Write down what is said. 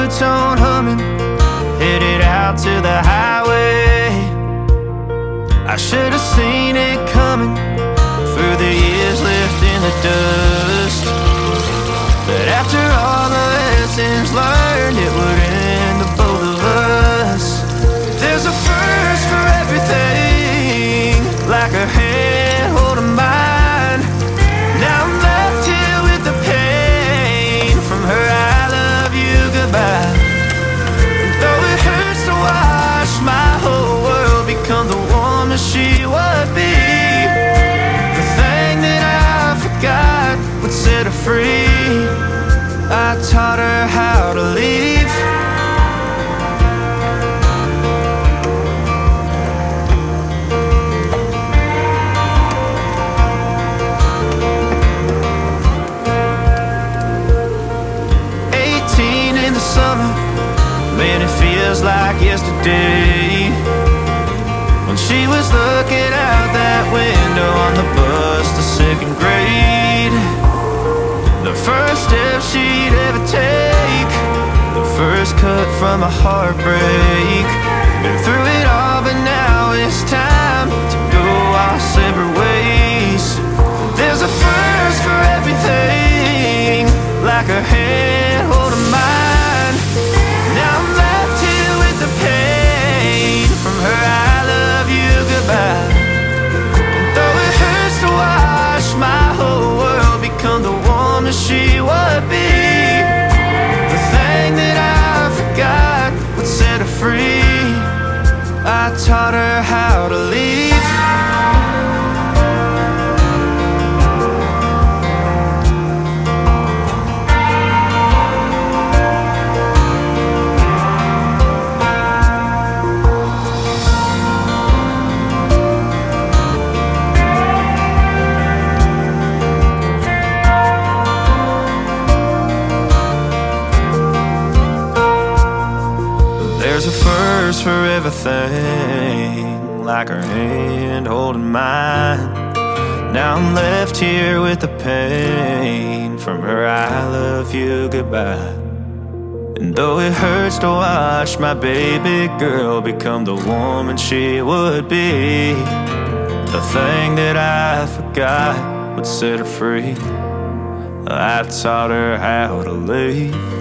two-tone humming, headed out to the highway. I should have seen it coming through the years left in the dust. But after all the lessons learned, it would end the both of us. There's a first for everything, like a hand holding mine. Now I'm left here with the pain from her I love you goodbye. And though it hurts to watch my whole world become the woman she would be, the thing that I forgot would set her free. I taught her how to leave. Summer, man, it feels like yesterday when she was looking out that window on the bus to second grade. The first step she'd ever take, the first cut from a heartbreak. Been through it all, but now it's time to go our separate ways. There's a first for everything, like a hand holding mine. Now I'm left here with the pain from her I love you goodbye. And though it hurts to watch my whole world become the woman she would be, the thing that I forgot would set her free. I taught her how to leave. There's a first for everything, like her hand holding mine. Now I'm left here with the pain from her I love you goodbye. And though it hurts to watch my baby girl become the woman she would be, the thing that I forgot would set her free. I taught her how to leave.